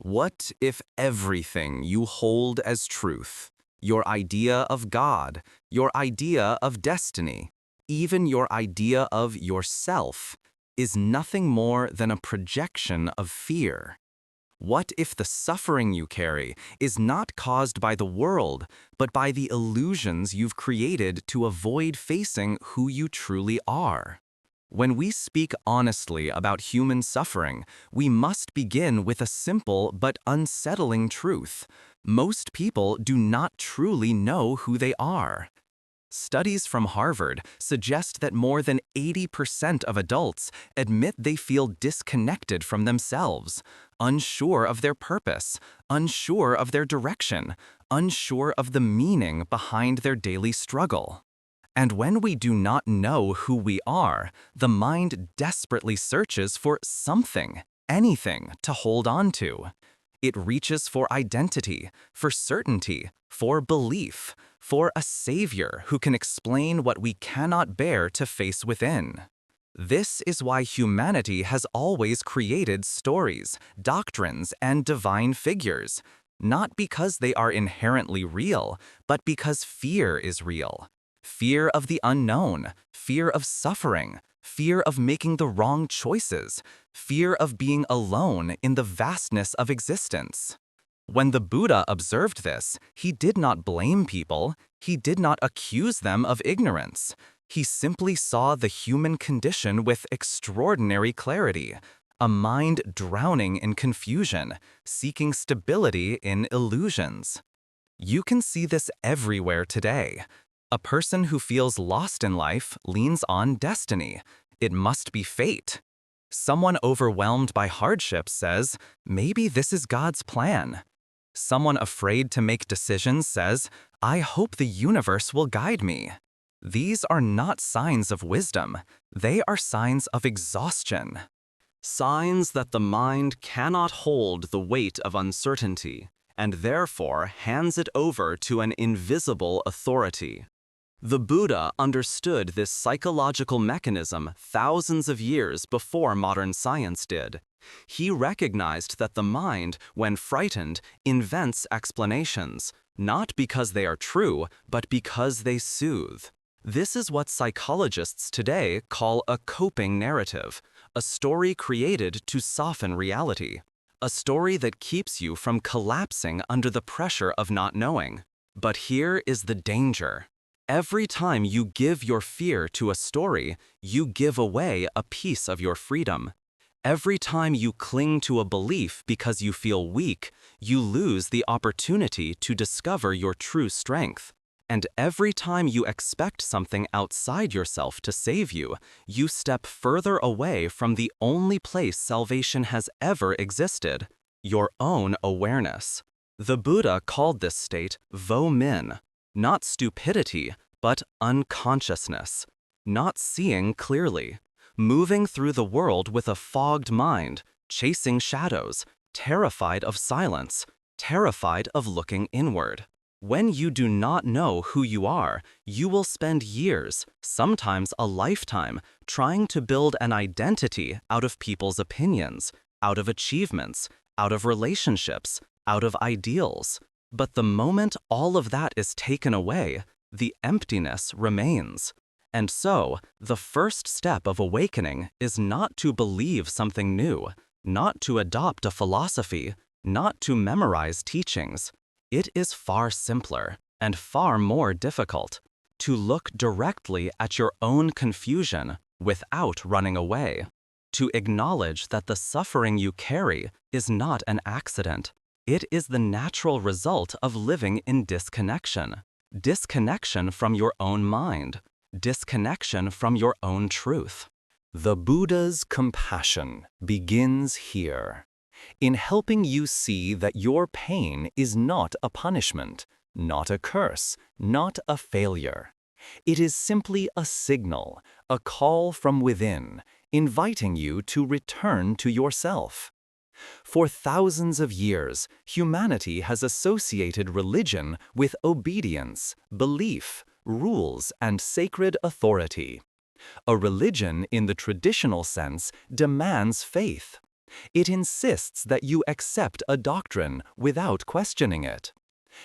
What if everything you hold as truth, your idea of God, your idea of destiny, even your idea of yourself, is nothing more than a projection of fear? What if the suffering you carry is not caused by the world, but by the illusions you've created to avoid facing who you truly are? When we speak honestly about human suffering, we must begin with a simple but unsettling truth. Most people do not truly know who they are. Studies from Harvard suggest that more than 80% of adults admit they feel disconnected from themselves, unsure of their purpose, unsure of their direction, unsure of the meaning behind their daily struggle. And when we do not know who we are, the mind desperately searches for something, anything, to hold on to. It reaches for identity, for certainty, for belief, for a savior who can explain what we cannot bear to face within. This is why humanity has always created stories, doctrines, and divine figures, not because they are inherently real, but because fear is real. Fear of the unknown, fear of suffering, fear of making the wrong choices, fear of being alone in the vastness of existence. When the Buddha observed this, he did not blame people, he did not accuse them of ignorance. He simply saw the human condition with extraordinary clarity, a mind drowning in confusion, seeking stability in illusions. You can see this everywhere today. A person who feels lost in life leans on destiny. It must be fate. Someone overwhelmed by hardship says, maybe this is God's plan. Someone afraid to make decisions says, I hope the universe will guide me. These are not signs of wisdom. They are signs of exhaustion. Signs that the mind cannot hold the weight of uncertainty, and therefore hands it over to an invisible authority. The Buddha understood this psychological mechanism thousands of years before modern science did. He recognized that the mind, when frightened, invents explanations, not because they are true, but because they soothe. This is what psychologists today call a coping narrative, a story created to soften reality, a story that keeps you from collapsing under the pressure of not knowing. But here is the danger. Every time you give your fear to a story, you give away a piece of your freedom. Every time you cling to a belief because you feel weak, you lose the opportunity to discover your true strength. And every time you expect something outside yourself to save you, you step further away from the only place salvation has ever existed, your own awareness. The Buddha called this state Vo Min. Not stupidity, but unconsciousness. Not seeing clearly. Moving through the world with a fogged mind, chasing shadows, terrified of silence, terrified of looking inward. When you do not know who you are, you will spend years, sometimes a lifetime, trying to build an identity out of people's opinions, out of achievements, out of relationships, out of ideals. But the moment all of that is taken away, the emptiness remains. And so, the first step of awakening is not to believe something new, not to adopt a philosophy, not to memorize teachings. It is far simpler and far more difficult to look directly at your own confusion without running away, to acknowledge that the suffering you carry is not an accident. It is the natural result of living in disconnection. Disconnection from your own mind. Disconnection from your own truth. The Buddha's compassion begins here, in helping you see that your pain is not a punishment, not a curse, not a failure. It is simply a signal, a call from within, inviting you to return to yourself. For thousands of years, humanity has associated religion with obedience, belief, rules, and sacred authority. A religion, in the traditional sense, demands faith. It insists that you accept a doctrine without questioning it.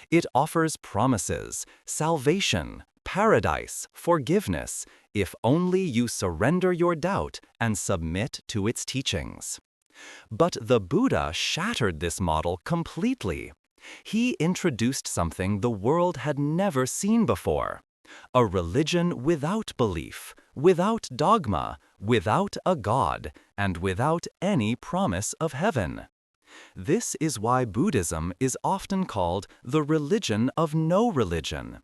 It offers promises, salvation, paradise, forgiveness, if only you surrender your doubt and submit to its teachings. But the Buddha shattered this model completely. He introduced something the world had never seen before: a religion without belief, without dogma, without a god, and without any promise of heaven. This is why Buddhism is often called the religion of no religion.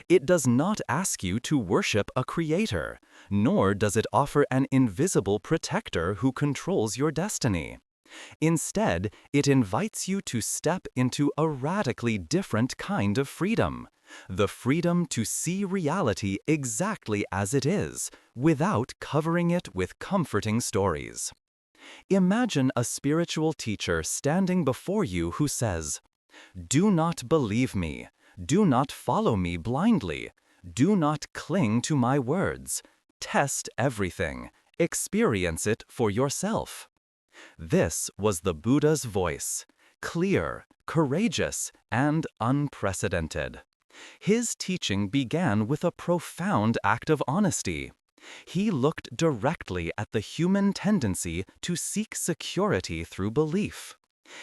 It does not ask you to worship a creator, nor does it offer an invisible protector who controls your destiny. Instead, it invites you to step into a radically different kind of freedom: the freedom to see reality exactly as it is, without covering it with comforting stories. Imagine a spiritual teacher standing before you who says, "Do not believe me. Do not follow me blindly. Do not cling to my words. Test everything. Experience it for yourself." This was the Buddha's voice, clear, courageous, and unprecedented. His teaching began with a profound act of honesty. He looked directly at the human tendency to seek security through belief.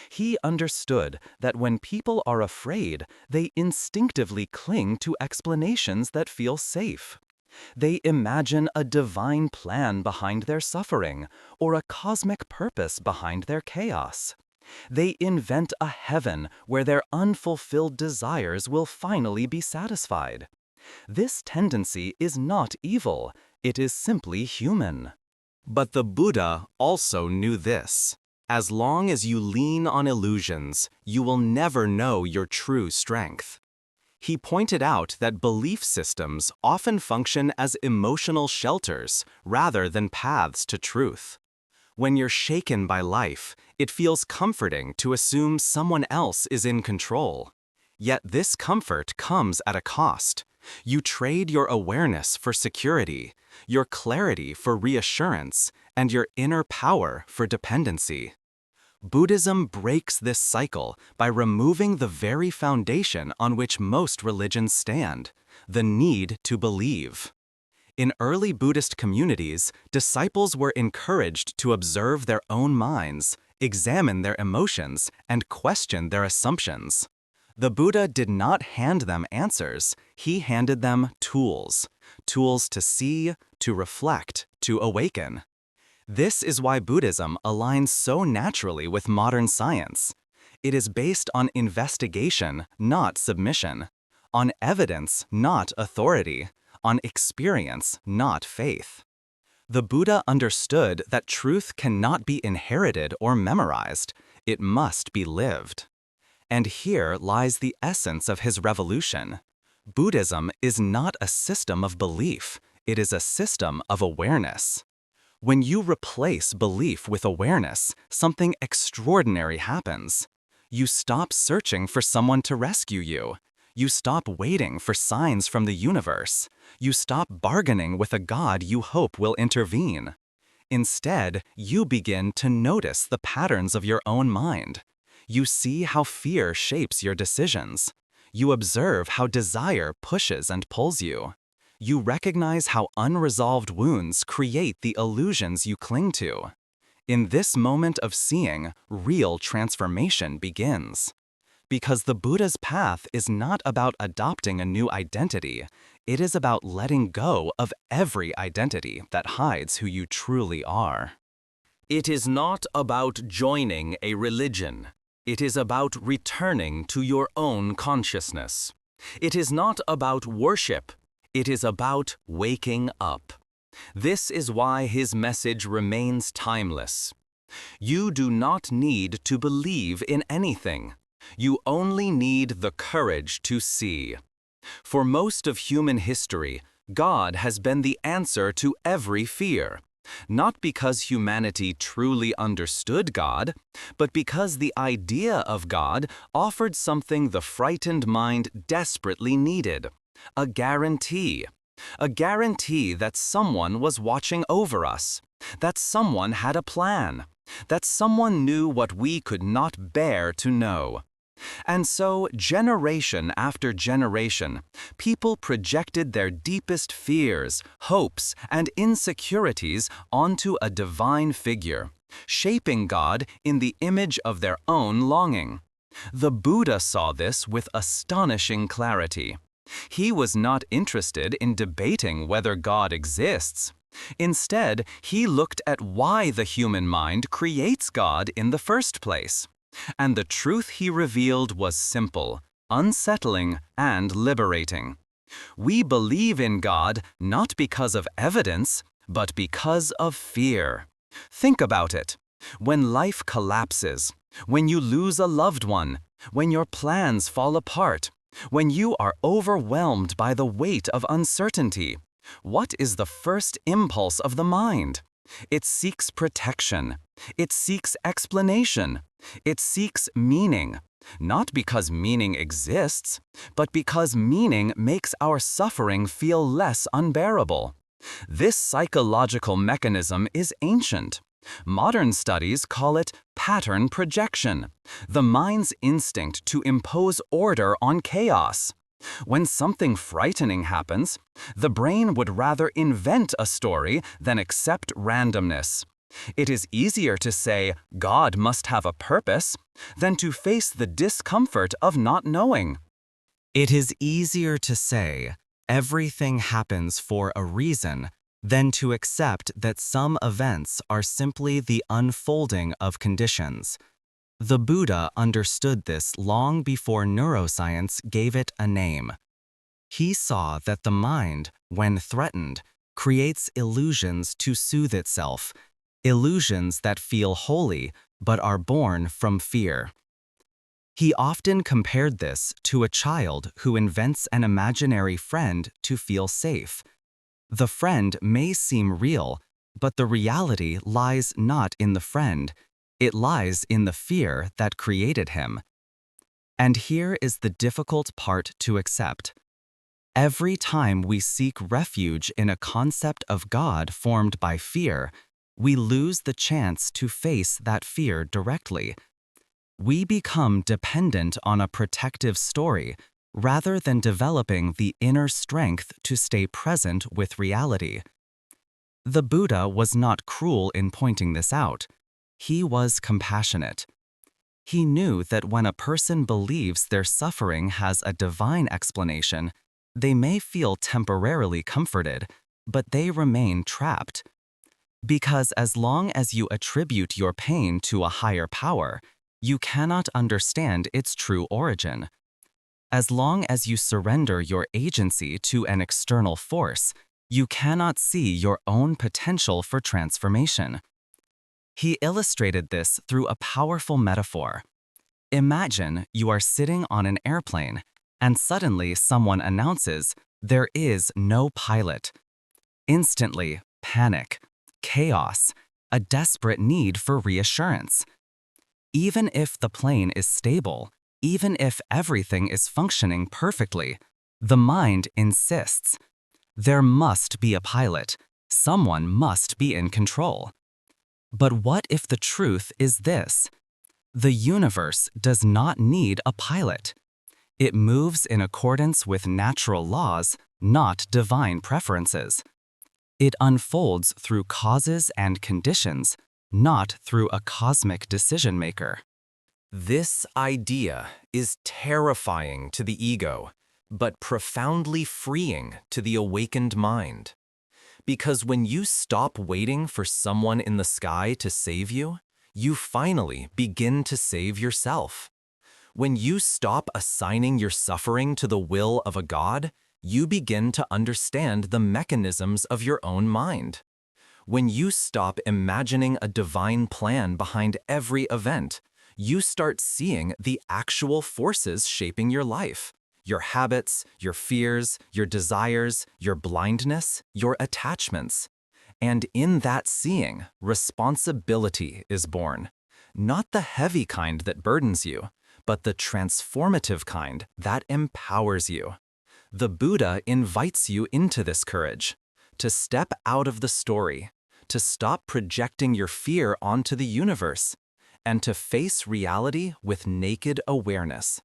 He understood that when people are afraid, they instinctively cling to explanations that feel safe. They imagine a divine plan behind their suffering, or a cosmic purpose behind their chaos. They invent a heaven where their unfulfilled desires will finally be satisfied. This tendency is not evil, it is simply human. But the Buddha also knew this: as long as you lean on illusions, you will never know your true strength. He pointed out that belief systems often function as emotional shelters rather than paths to truth. When you're shaken by life, it feels comforting to assume someone else is in control. Yet this comfort comes at a cost. You trade your awareness for security, your clarity for reassurance, and your inner power for dependency. Buddhism breaks this cycle by removing the very foundation on which most religions stand: the need to believe. In early Buddhist communities, disciples were encouraged to observe their own minds, examine their emotions, and question their assumptions. The Buddha did not hand them answers, he handed them tools. Tools to see, to reflect, to awaken. This is why Buddhism aligns so naturally with modern science. It is based on investigation, not submission; on evidence, not authority; on experience, not faith. The Buddha understood that truth cannot be inherited or memorized, it must be lived. And here lies the essence of his revolution. Buddhism is not a system of belief, it is a system of awareness. When you replace belief with awareness, something extraordinary happens. You stop searching for someone to rescue you. You stop waiting for signs from the universe. You stop bargaining with a God you hope will intervene. Instead, you begin to notice the patterns of your own mind. You see how fear shapes your decisions. You observe how desire pushes and pulls you. You recognize how unresolved wounds create the illusions you cling to. In this moment of seeing, real transformation begins. Because the Buddha's path is not about adopting a new identity, it is about letting go of every identity that hides who you truly are. It is not about joining a religion. It is about returning to your own consciousness. It is not about worship. It is about waking up. This is why his message remains timeless. You do not need to believe in anything. You only need the courage to see. For most of human history, God has been the answer to every fear. Not because humanity truly understood God, but because the idea of God offered something the frightened mind desperately needed: a guarantee. A guarantee that someone was watching over us, that someone had a plan, that someone knew what we could not bear to know. And so, generation after generation, people projected their deepest fears, hopes, and insecurities onto a divine figure, shaping God in the image of their own longing. The Buddha saw this with astonishing clarity. He was not interested in debating whether God exists. Instead, he looked at why the human mind creates God in the first place. And the truth he revealed was simple, unsettling, and liberating. We believe in God not because of evidence, but because of fear. Think about it. When life collapses, when you lose a loved one, when your plans fall apart, when you are overwhelmed by the weight of uncertainty, what is the first impulse of the mind? It seeks protection. It seeks explanation. It seeks meaning, not because meaning exists, but because meaning makes our suffering feel less unbearable. This psychological mechanism is ancient. Modern studies call it pattern projection, the mind's instinct to impose order on chaos. When something frightening happens, the brain would rather invent a story than accept randomness. It is easier to say, God must have a purpose, than to face the discomfort of not knowing. It is easier to say, everything happens for a reason, than to accept that some events are simply the unfolding of conditions. The Buddha understood this long before neuroscience gave it a name. He saw that the mind, when threatened, creates illusions to soothe itself, illusions that feel holy but are born from fear. He often compared this to a child who invents an imaginary friend to feel safe. The friend may seem real, but the reality lies not in the friend. It lies in the fear that created him. And here is the difficult part to accept. Every time we seek refuge in a concept of God formed by fear, we lose the chance to face that fear directly. We become dependent on a protective story rather than developing the inner strength to stay present with reality. The Buddha was not cruel in pointing this out. He was compassionate. He knew that when a person believes their suffering has a divine explanation, they may feel temporarily comforted, but they remain trapped. Because as long as you attribute your pain to a higher power, you cannot understand its true origin. As long as you surrender your agency to an external force, you cannot see your own potential for transformation. He illustrated this through a powerful metaphor. Imagine you are sitting on an airplane, and suddenly someone announces, "There is no pilot." Instantly, panic, chaos, a desperate need for reassurance. Even if the plane is stable, even if everything is functioning perfectly, the mind insists, there must be a pilot. Someone must be in control. But what if the truth is this? The universe does not need a pilot. It moves in accordance with natural laws, not divine preferences. It unfolds through causes and conditions, not through a cosmic decision-maker. This idea is terrifying to the ego, but profoundly freeing to the awakened mind. Because when you stop waiting for someone in the sky to save you, you finally begin to save yourself. When you stop assigning your suffering to the will of a God, you begin to understand the mechanisms of your own mind. When you stop imagining a divine plan behind every event, you start seeing the actual forces shaping your life. Your habits, your fears, your desires, your blindness, your attachments. And in that seeing, responsibility is born. Not the heavy kind that burdens you, but the transformative kind that empowers you. The Buddha invites you into this courage, to step out of the story, to stop projecting your fear onto the universe, and to face reality with naked awareness.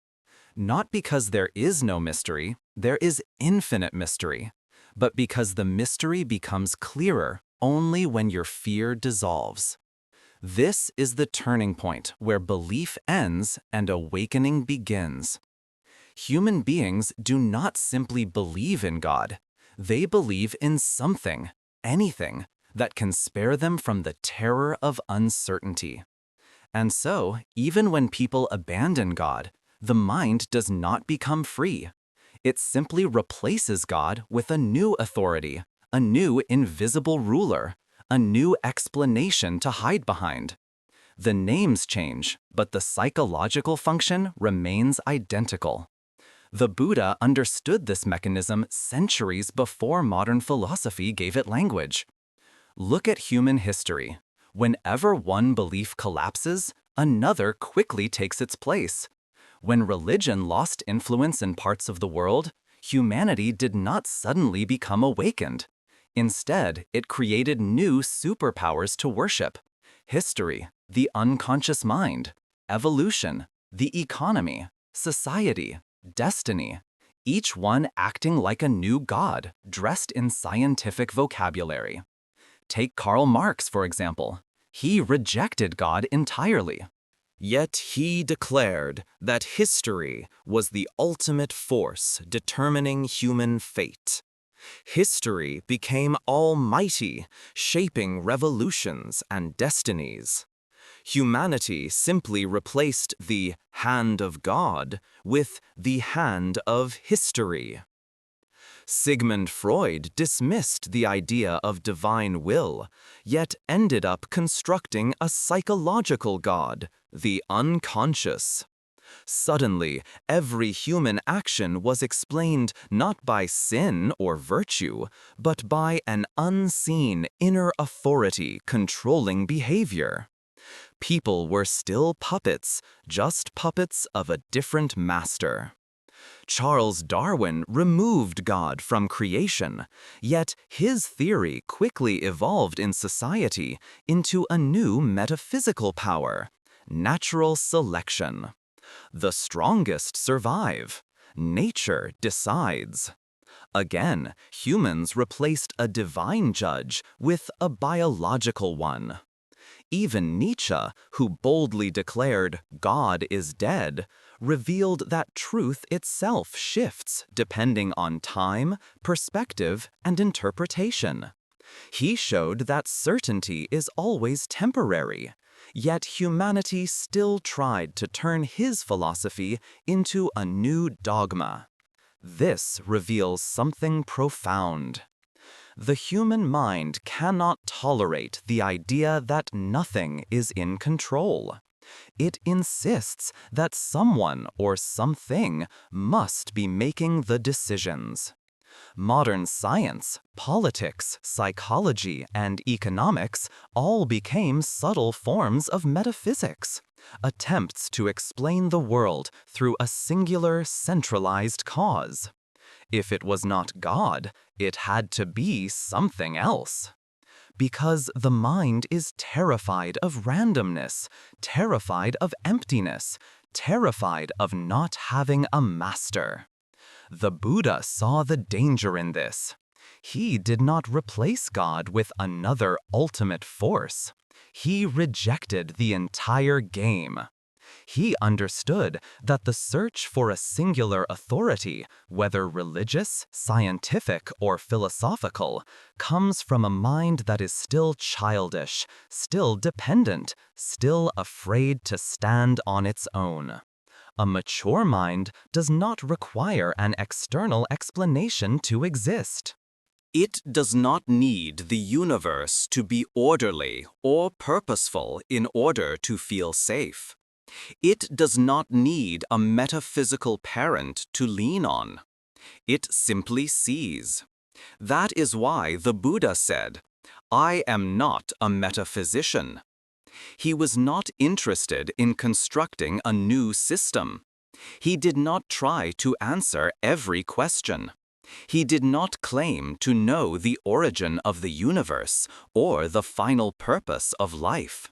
Not because there is no mystery, there is infinite mystery, but because the mystery becomes clearer only when your fear dissolves. This is the turning point where belief ends and awakening begins. Human beings do not simply believe in God. They believe in something, anything, that can spare them from the terror of uncertainty. And so, even when people abandon God, the mind does not become free. It simply replaces God with a new authority, a new invisible ruler, a new explanation to hide behind. The names change, but the psychological function remains identical. The Buddha understood this mechanism centuries before modern philosophy gave it language. Look at human history. Whenever one belief collapses, another quickly takes its place. When religion lost influence in parts of the world, humanity did not suddenly become awakened. Instead, it created new superpowers to worship: history, the unconscious mind; evolution, the economy; society, destiny, each one acting like a new god, dressed in scientific vocabulary. Take Karl Marx, for example. He rejected God entirely. Yet he declared that history was the ultimate force determining human fate. History became almighty, shaping revolutions and destinies. Humanity simply replaced the hand of God with the hand of history. Sigmund Freud dismissed the idea of divine will, yet ended up constructing a psychological God, the unconscious. Suddenly, every human action was explained not by sin or virtue, but by an unseen inner authority controlling behavior. People were still puppets, just puppets of a different master. Charles Darwin removed God from creation, yet his theory quickly evolved in society into a new metaphysical power: natural selection. The strongest survive. Nature decides. Again, humans replaced a divine judge with a biological one. Even Nietzsche, who boldly declared God is dead, revealed that truth itself shifts depending on time, perspective, and interpretation. He showed that certainty is always temporary, yet humanity still tried to turn his philosophy into a new dogma. This reveals something profound. The human mind cannot tolerate the idea that nothing is in control. It insists that someone or something must be making the decisions. Modern science, politics, psychology, and economics all became subtle forms of metaphysics, attempts to explain the world through a singular, centralized cause. If it was not God, it had to be something else. Because the mind is terrified of randomness, terrified of emptiness, terrified of not having a master. The Buddha saw the danger in this. He did not replace God with another ultimate force. He rejected the entire game. He understood that the search for a singular authority, whether religious, scientific, or philosophical, comes from a mind that is still childish, still dependent, still afraid to stand on its own. A mature mind does not require an external explanation to exist. It does not need the universe to be orderly or purposeful in order to feel safe. It does not need a metaphysical parent to lean on. It simply sees. That is why the Buddha said, "I am not a metaphysician." He was not interested in constructing a new system. He did not try to answer every question. He did not claim to know the origin of the universe or the final purpose of life.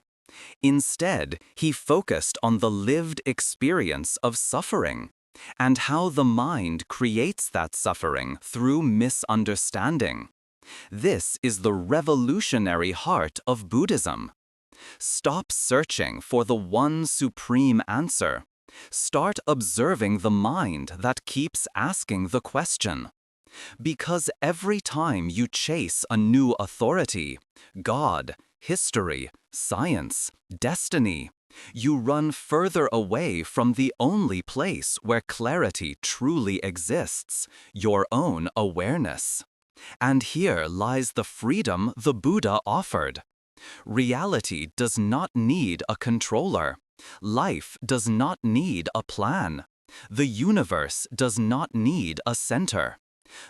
Instead, he focused on the lived experience of suffering and how the mind creates that suffering through misunderstanding. This is the revolutionary heart of Buddhism. Stop searching for the one supreme answer. Start observing the mind that keeps asking the question. Because every time you chase a new authority, God, history, science, destiny, you run further away from the only place where clarity truly exists, your own awareness. And here lies the freedom the Buddha offered. Reality does not need a controller. Life does not need a plan. The universe does not need a center.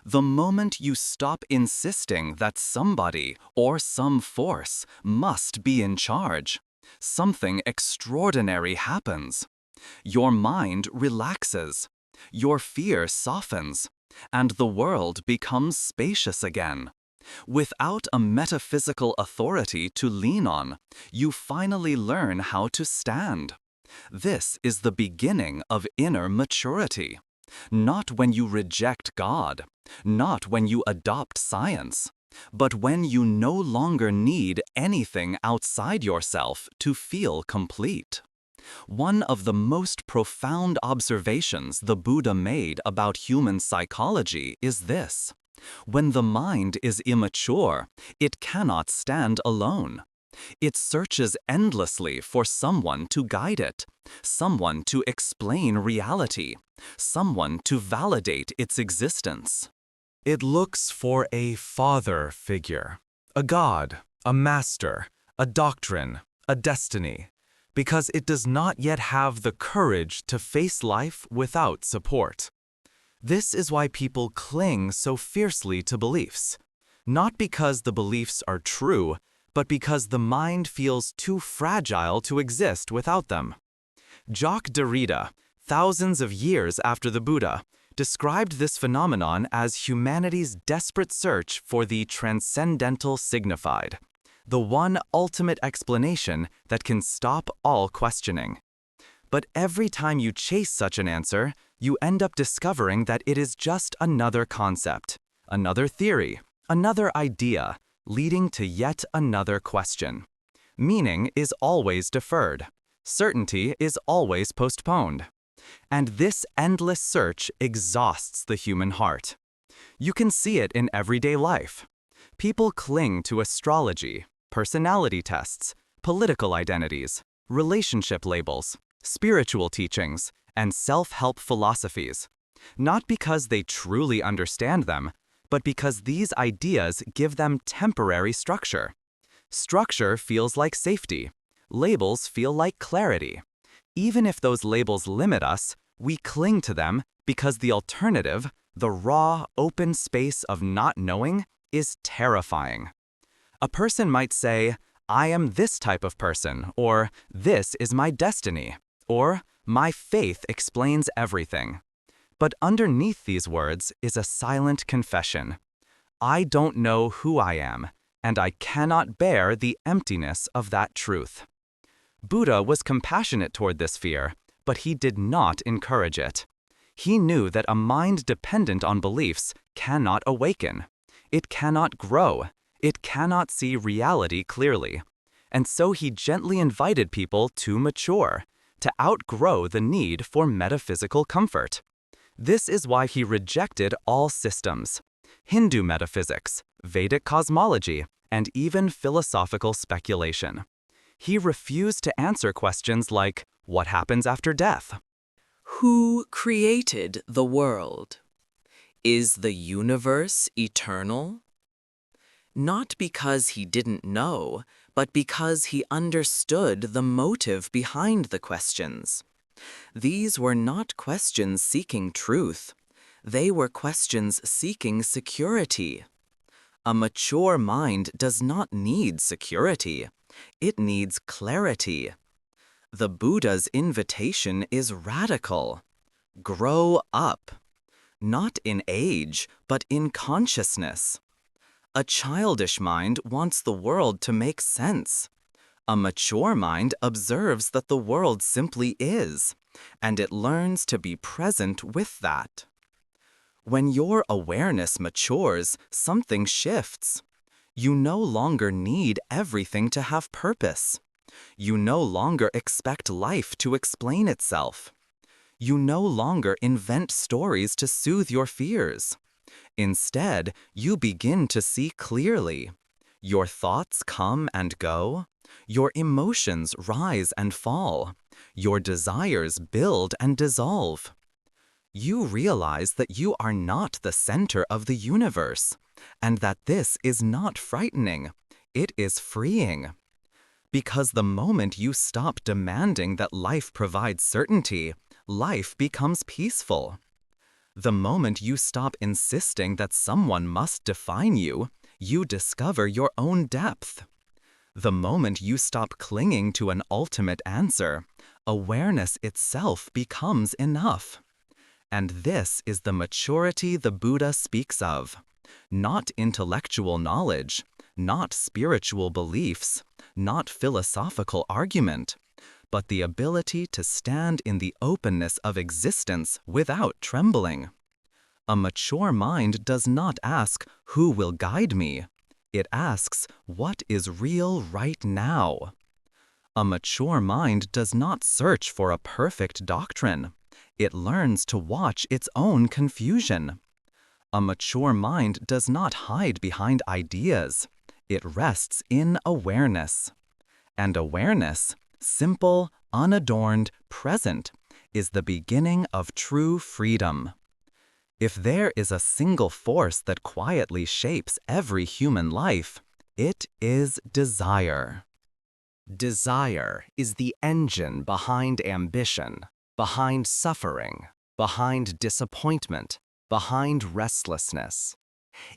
The moment you stop insisting that somebody or some force must be in charge, something extraordinary happens. Your mind relaxes, your fear softens, and the world becomes spacious again. Without a metaphysical authority to lean on, you finally learn how to stand. This is the beginning of inner maturity. Not when you reject God, not when you adopt science, but when you no longer need anything outside yourself to feel complete. One of the most profound observations the Buddha made about human psychology is this: when the mind is immature, it cannot stand alone. It searches endlessly for someone to guide it, someone to explain reality, someone to validate its existence. It looks for a father figure, a god, a master, a doctrine, a destiny, because it does not yet have the courage to face life without support. This is why people cling so fiercely to beliefs, not because the beliefs are true, but because the mind feels too fragile to exist without them. Jacques Derrida, thousands of years after the Buddha, described this phenomenon as humanity's desperate search for the transcendental signified, the one ultimate explanation that can stop all questioning. But every time you chase such an answer, you end up discovering that it is just another concept, another theory, another idea, leading to yet another question. Meaning is always deferred. Certainty is always postponed. And this endless search exhausts the human heart. You can see it in everyday life. People cling to astrology, personality tests, political identities, relationship labels, spiritual teachings, and self-help philosophies, not because they truly understand them, but because these ideas give them temporary structure. Structure feels like safety. Labels feel like clarity. Even if those labels limit us, we cling to them because the alternative, the raw, open space of not knowing, is terrifying. A person might say, "I am this type of person," or "This is my destiny," or "My faith explains everything." But underneath these words is a silent confession. I don't know who I am, and I cannot bear the emptiness of that truth. Buddha was compassionate toward this fear, but he did not encourage it. He knew that a mind dependent on beliefs cannot awaken. It cannot grow. It cannot see reality clearly. And so he gently invited people to mature, to outgrow the need for metaphysical comfort. This is why he rejected all systems: Hindu metaphysics, Vedic cosmology, and even philosophical speculation. He refused to answer questions like, what happens after death? Who created the world? Is the universe eternal? Not because he didn't know, but because he understood the motive behind the questions. These were not questions seeking truth. They were questions seeking security. A mature mind does not need security. It needs clarity. The Buddha's invitation is radical. Grow up. not in age, but in consciousness. A childish mind wants the world to make sense. A mature mind observes that the world simply is, and it learns to be present with that. When your awareness matures, something shifts. You no longer need everything to have purpose. You no longer expect life to explain itself. You no longer invent stories to soothe your fears. Instead, you begin to see clearly. Your thoughts come and go. Your emotions rise and fall. Your desires build and dissolve. You realize that you are not the center of the universe, and that this is not frightening. It is freeing. Because the moment you stop demanding that life provides certainty, life becomes peaceful. The moment you stop insisting that someone must define you, you discover your own depth. The moment you stop clinging to an ultimate answer, awareness itself becomes enough. And this is the maturity the Buddha speaks of. Not intellectual knowledge, not spiritual beliefs, not philosophical argument, but the ability to stand in the openness of existence without trembling. A mature mind does not ask, "Who will guide me?" It asks, "What is real right now?" A mature mind does not search for a perfect doctrine. It learns to watch its own confusion. A mature mind does not hide behind ideas. It rests in awareness. And awareness, simple, unadorned, present, is the beginning of true freedom. If there is a single force that quietly shapes every human life, it is desire. Desire is the engine behind ambition, behind suffering, behind disappointment, behind restlessness.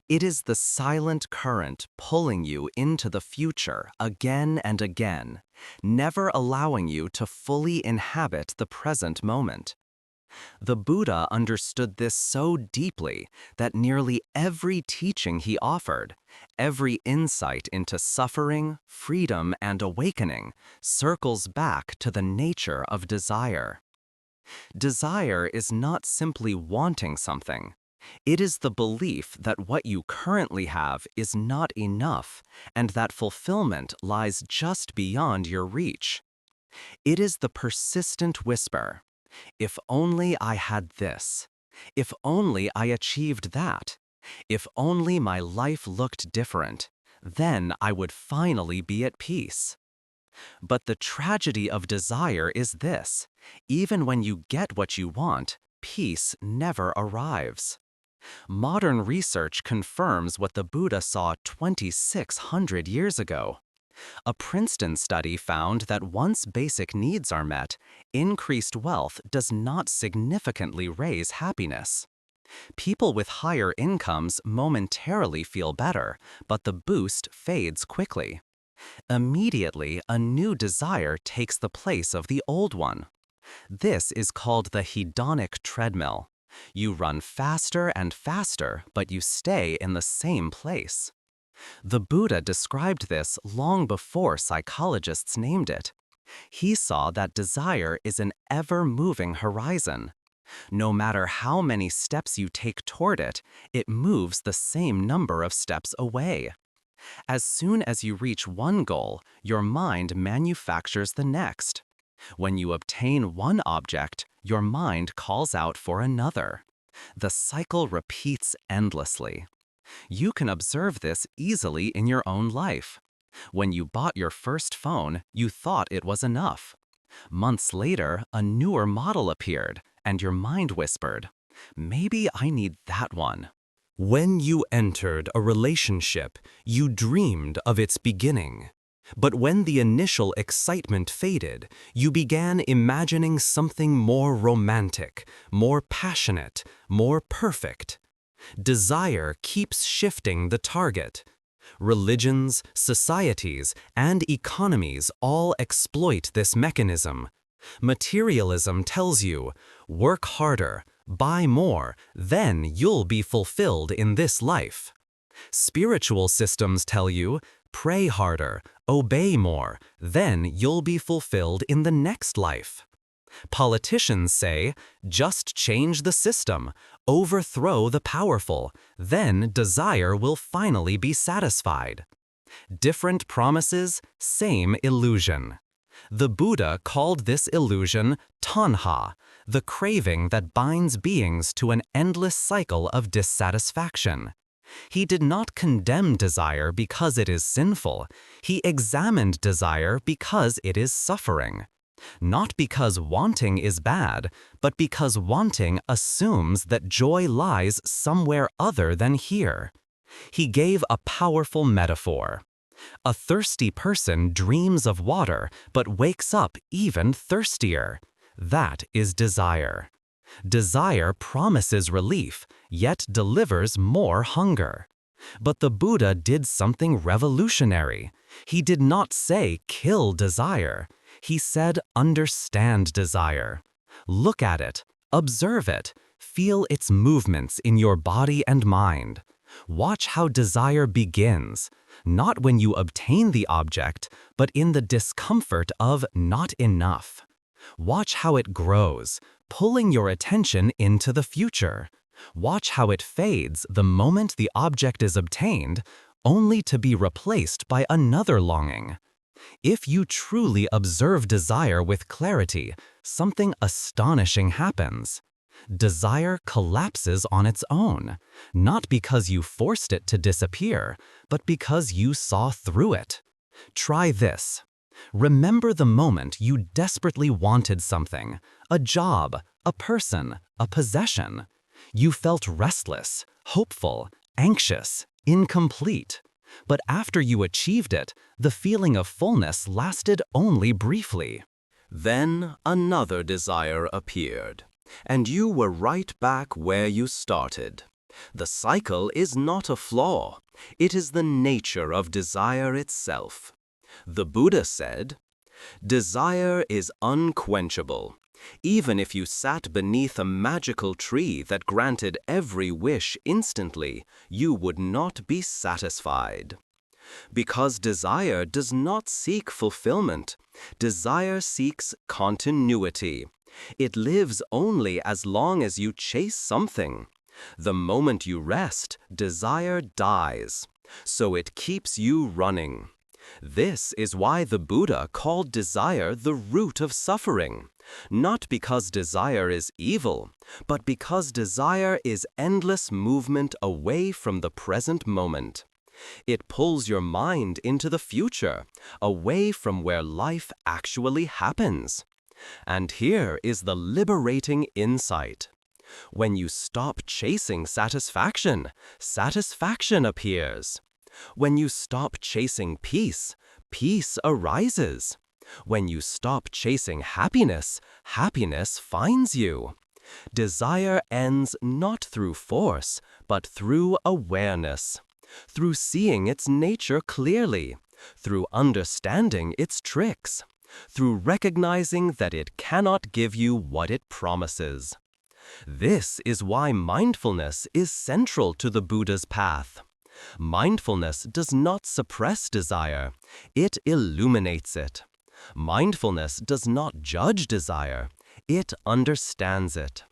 It is the silent current pulling you into the future again and again, never allowing you to fully inhabit the present moment. The Buddha understood this so deeply that nearly every teaching he offered, every insight into suffering, freedom, and awakening, circles back to the nature of desire. Desire is not simply wanting something. It is the belief that what you currently have is not enough and that fulfillment lies just beyond your reach. It is the persistent whisper, "If only I had this. If only I achieved that. If only my life looked different. Then I would finally be at peace." But the tragedy of desire is this: even when you get what you want, peace never arrives. Modern research confirms what the Buddha saw 2,600 years ago. A Princeton study found that once basic needs are met, increased wealth does not significantly raise happiness. People with higher incomes momentarily feel better, but the boost fades quickly. Immediately, a new desire takes the place of the old one. This is called the hedonic treadmill. You run faster and faster, but you stay in the same place. The Buddha described this long before psychologists named it. He saw that desire is an ever-moving horizon. No matter how many steps you take toward it, it moves the same number of steps away. As soon as you reach one goal, your mind manufactures the next. When you obtain one object, your mind calls out for another. The cycle repeats endlessly. You can observe this easily in your own life. When you bought your first phone, you thought it was enough. Months later, a newer model appeared, and your mind whispered, "Maybe I need that one." When you entered a relationship, you dreamed of its beginning. But when the initial excitement faded, you began imagining something more romantic, more passionate, more perfect. Desire keeps shifting the target. Religions, societies, and economies all exploit this mechanism. Materialism tells you, work harder, Buy more, then you'll be fulfilled in this life. Spiritual systems tell you, pray harder, obey more, then you'll be fulfilled in the next life. Politicians say, just change the system, overthrow the powerful, then desire will finally be satisfied. Different promises, same illusion. The Buddha called this illusion tanha, the craving that binds beings to an endless cycle of dissatisfaction. He did not condemn desire because it is sinful. He examined desire because it is suffering. Not because wanting is bad, but because wanting assumes that joy lies somewhere other than here. He gave a powerful metaphor. A thirsty person dreams of water, but wakes up even thirstier. That is desire. Desire promises relief, yet delivers more hunger. But the Buddha did something revolutionary. He did not say, kill desire. He said, understand desire. Look at it, observe it, feel its movements in your body and mind. Watch how desire begins, not when you obtain the object, but in the discomfort of not enough. Watch how it grows, pulling your attention into the future. Watch how it fades the moment the object is obtained, only to be replaced by another longing. If you truly observe desire with clarity, something astonishing happens. Desire collapses on its own, not because you forced it to disappear, but because you saw through it. Try this. Remember the moment you desperately wanted something, a job, a person, a possession. You felt restless, hopeful, anxious, incomplete. But after you achieved it, the feeling of fullness lasted only briefly. Then another desire appeared, and you were right back where you started. The cycle is not a flaw. It is the nature of desire itself. The Buddha said, "Desire is unquenchable. Even if you sat beneath a magical tree that granted every wish instantly, you would not be satisfied." Because desire does not seek fulfillment. Desire seeks continuity. It lives only as long as you chase something. The moment you rest, desire dies. So it keeps you running. This is why the Buddha called desire the root of suffering. Not because desire is evil, but because desire is endless movement away from the present moment. It pulls your mind into the future, away from where life actually happens. And here is the liberating insight. When you stop chasing satisfaction, satisfaction appears. When you stop chasing peace, peace arises. When you stop chasing happiness, happiness finds you. Desire ends not through force, but through awareness. Through seeing its nature clearly, through understanding its tricks, through recognizing that it cannot give you what it promises. This is why mindfulness is central to the Buddha's path. Mindfulness does not suppress desire, it illuminates it. Mindfulness does not judge desire, it understands it.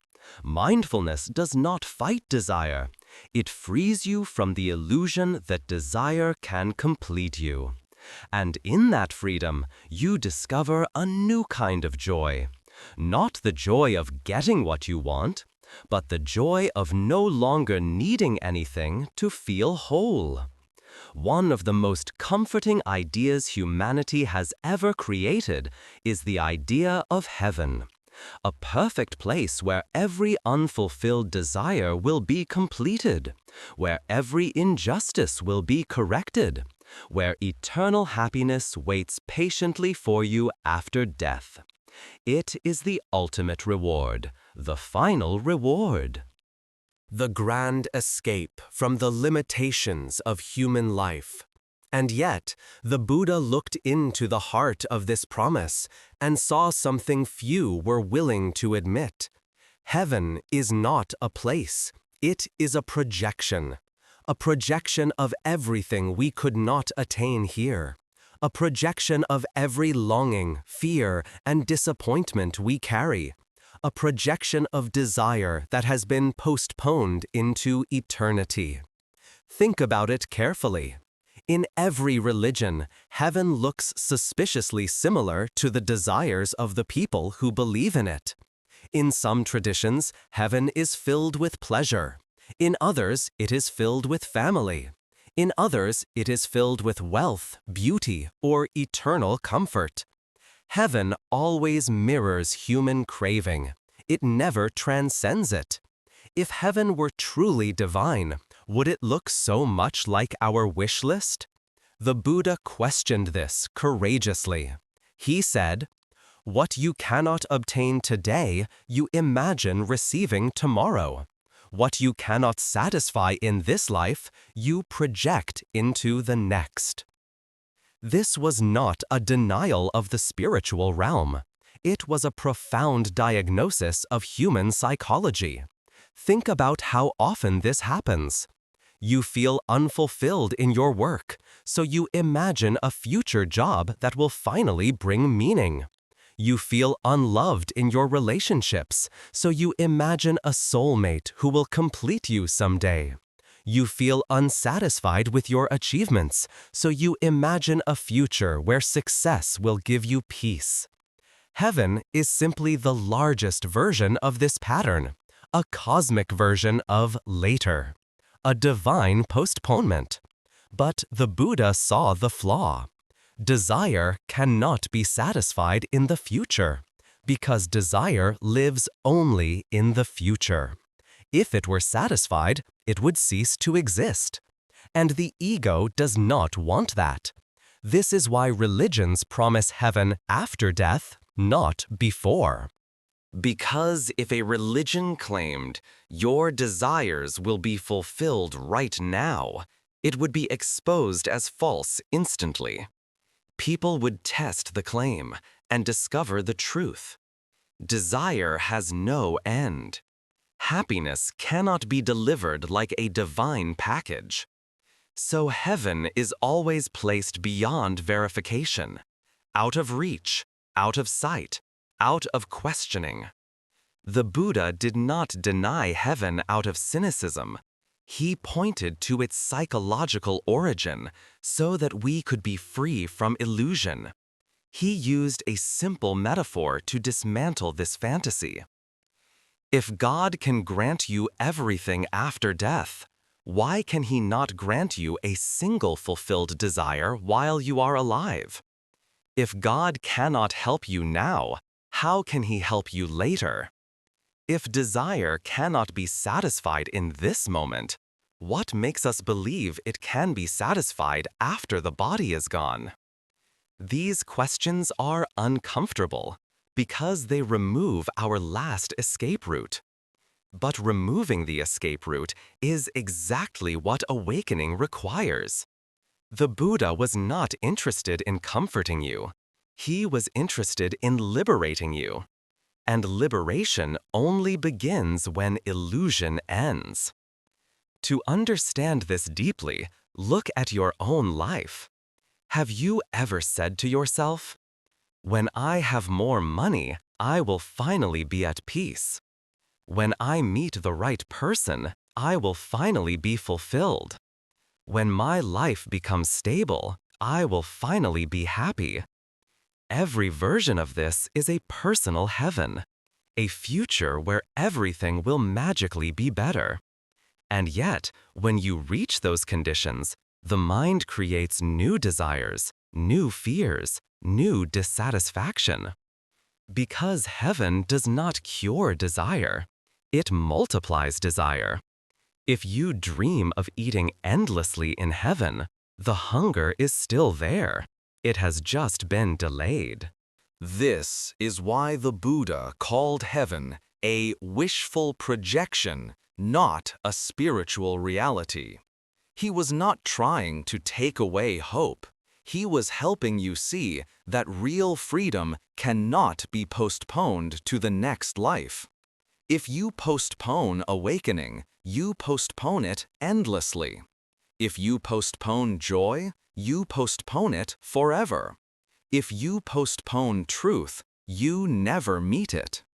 Mindfulness does not fight desire, it frees you from the illusion that desire can complete you. And in that freedom, you discover a new kind of joy. Not the joy of getting what you want, but the joy of no longer needing anything to feel whole. One of the most comforting ideas humanity has ever created is the idea of heaven. A perfect place where every unfulfilled desire will be completed, where every injustice will be corrected, where eternal happiness waits patiently for you after death. It is the ultimate reward, the final reward. The grand escape from the limitations of human life. And yet, the Buddha looked into the heart of this promise and saw something few were willing to admit. Heaven is not a place. It is a projection of everything we could not attain here, a projection of every longing, fear, and disappointment we carry, a projection of desire that has been postponed into eternity. Think about it carefully. In every religion, heaven looks suspiciously similar to the desires of the people who believe in it. In some traditions, heaven is filled with pleasure. In others, it is filled with family. In others, it is filled with wealth, beauty, or eternal comfort. Heaven always mirrors human craving. It never transcends it. If heaven were truly divine, would it look so much like our wish list? The Buddha questioned this courageously. He said, "What you cannot obtain today, you imagine receiving tomorrow. What you cannot satisfy in this life, you project into the next." This was not a denial of the spiritual realm. It was a profound diagnosis of human psychology. Think about how often this happens. You feel unfulfilled in your work, so you imagine a future job that will finally bring meaning. You feel unloved in your relationships, so you imagine a soulmate who will complete you someday. You feel unsatisfied with your achievements, so you imagine a future where success will give you peace. Heaven is simply the largest version of this pattern, a cosmic version of later, a divine postponement. But the Buddha saw the flaw. Desire cannot be satisfied in the future, because desire lives only in the future. If it were satisfied, it would cease to exist. And the ego does not want that. This is why religions promise heaven after death, not before. Because if a religion claimed your desires will be fulfilled right now, it would be exposed as false instantly. People would test the claim and discover the truth. Desire has no end. Happiness cannot be delivered like a divine package. So heaven is always placed beyond verification, out of reach, out of sight, out of questioning. The Buddha did not deny heaven out of cynicism. He pointed to its psychological origin so that we could be free from illusion. He used a simple metaphor to dismantle this fantasy. If God can grant you everything after death, why can He not grant you a single fulfilled desire while you are alive? If God cannot help you now, how can He help you later? If desire cannot be satisfied in this moment, what makes us believe it can be satisfied after the body is gone? These questions are uncomfortable because they remove our last escape route. But removing the escape route is exactly what awakening requires. The Buddha was not interested in comforting you. He was interested in liberating you. And liberation only begins when illusion ends. To understand this deeply, look at your own life. Have you ever said to yourself, "When I have more money, I will finally be at peace. When I meet the right person, I will finally be fulfilled. When my life becomes stable, I will finally be happy"? Every version of this is a personal heaven, a future where everything will magically be better. And yet, when you reach those conditions, the mind creates new desires, new fears, new dissatisfaction. Because heaven does not cure desire, it multiplies desire. If you dream of eating endlessly in heaven, the hunger is still there. It has just been delayed. This is why the Buddha called heaven a wishful projection, not a spiritual reality. He was not trying to take away hope. He was helping you see that real freedom cannot be postponed to the next life. If you postpone awakening, you postpone it endlessly. If you postpone joy, you postpone it forever. If you postpone truth, you never meet it.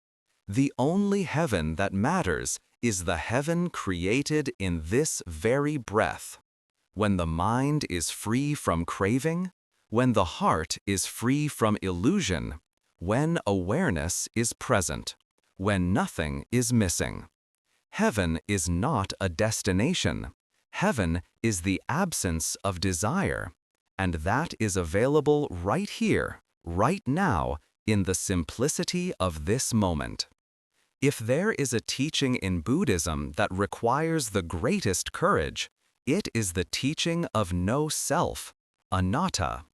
The only heaven that matters is the heaven created in this very breath. When the mind is free from craving, when the heart is free from illusion, when awareness is present, when nothing is missing. Heaven is not a destination. Heaven is the absence of desire, and that is available right here, right now, in the simplicity of this moment. If there is a teaching in Buddhism that requires the greatest courage, it is the teaching of no self, anatta.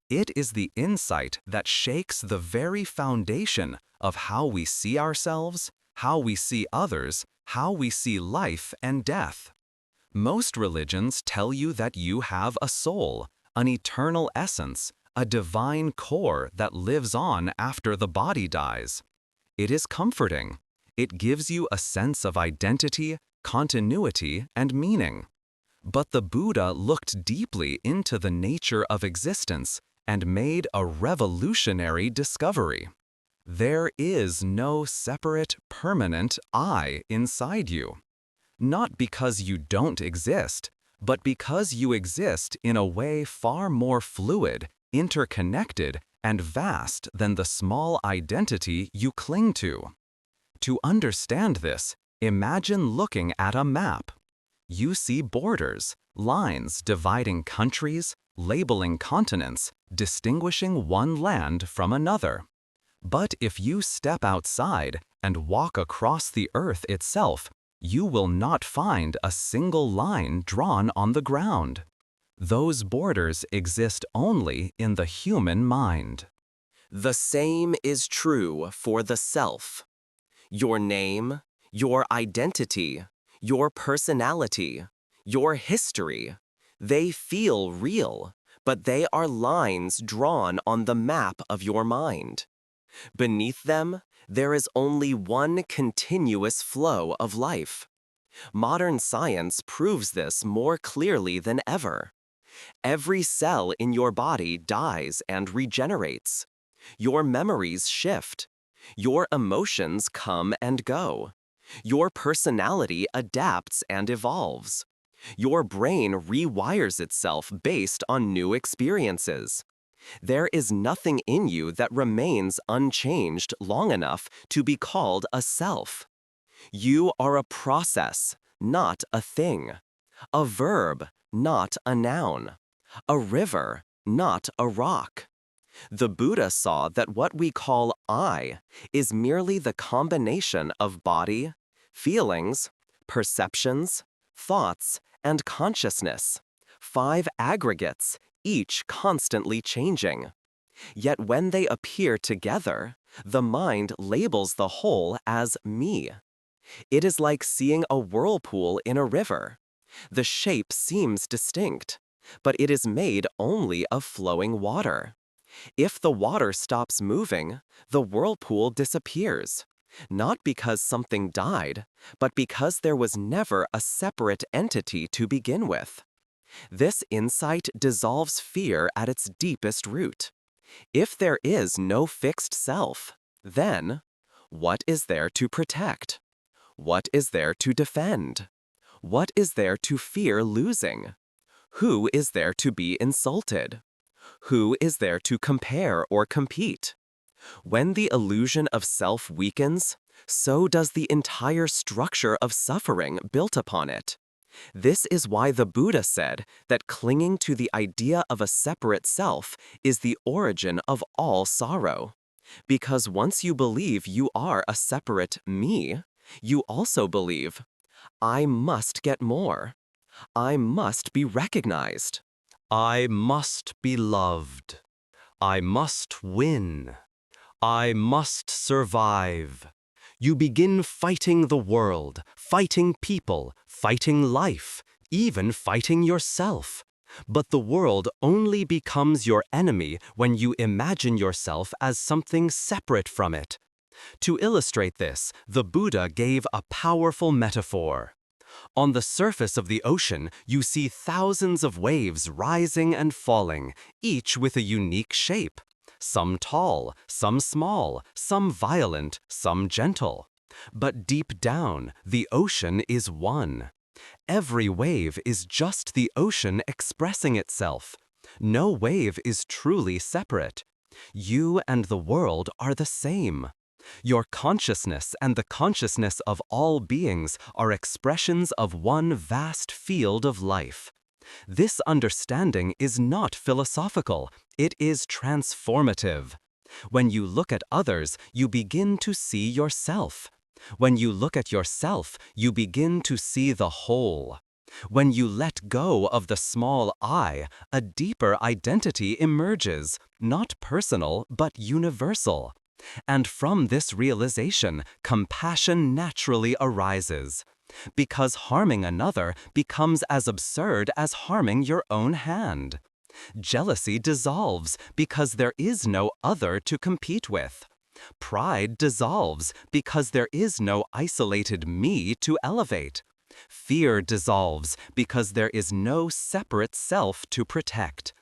It is the insight that shakes the very foundation of how we see ourselves, how we see others, how we see life and death. Most religions tell you that you have a soul, an eternal essence, a divine core that lives on after the body dies. It is comforting. It gives you a sense of identity, continuity, and meaning. But the Buddha looked deeply into the nature of existence and made a revolutionary discovery. There is no separate, permanent I inside you. Not because you don't exist, but because you exist in a way far more fluid, interconnected, and vast than the small identity you cling to. To understand this, imagine looking at a map. You see borders, lines dividing countries, labeling continents, distinguishing one land from another. But if you step outside and walk across the earth itself, you will not find a single line drawn on the ground. Those borders exist only in the human mind. The same is true for the self. Your name, your identity, your personality, your history, they feel real, but they are lines drawn on the map of your mind. Beneath them, there is only one continuous flow of life. Modern science proves this more clearly than ever. Every cell in your body dies and regenerates. Your memories shift. Your emotions come and go. Your personality adapts and evolves. Your brain rewires itself based on new experiences. There is nothing in you that remains unchanged long enough to be called a self. You are a process, not a thing. A verb, not a noun. A river, not a rock. The Buddha saw that what we call I is merely the combination of body, feelings, perceptions, thoughts, and consciousness, 5 aggregates, each constantly changing. Yet when they appear together, the mind labels the whole as me. It is like seeing a whirlpool in a river. The shape seems distinct, but it is made only of flowing water. If the water stops moving, the whirlpool disappears, not because something died, but because there was never a separate entity to begin with. This insight dissolves fear at its deepest root. If there is no fixed self, then what is there to protect? What is there to defend? What is there to fear losing? Who is there to be insulted? Who is there to compare or compete? When the illusion of self weakens, so does the entire structure of suffering built upon it. This is why the Buddha said that clinging to the idea of a separate self is the origin of all sorrow. Because once you believe you are a separate me, you also believe, I must get more. I must be recognized. I must be loved. I must win. I must survive. You begin fighting the world, fighting people, fighting life, even fighting yourself. But the world only becomes your enemy when you imagine yourself as something separate from it. To illustrate this, the Buddha gave a powerful metaphor. On the surface of the ocean, you see thousands of waves rising and falling, each with a unique shape. Some tall, some small, some violent, some gentle. But deep down, the ocean is one. Every wave is just the ocean expressing itself. No wave is truly separate. You and the world are the same. Your consciousness and the consciousness of all beings are expressions of one vast field of life. This understanding is not philosophical, it is transformative. When you look at others, you begin to see yourself. When you look at yourself, you begin to see the whole. When you let go of the small I, a deeper identity emerges, not personal but universal. And from this realization, compassion naturally arises. Because harming another becomes as absurd as harming your own hand. Jealousy dissolves because there is no other to compete with. Pride dissolves because there is no isolated me to elevate. Fear dissolves because there is no separate self to protect.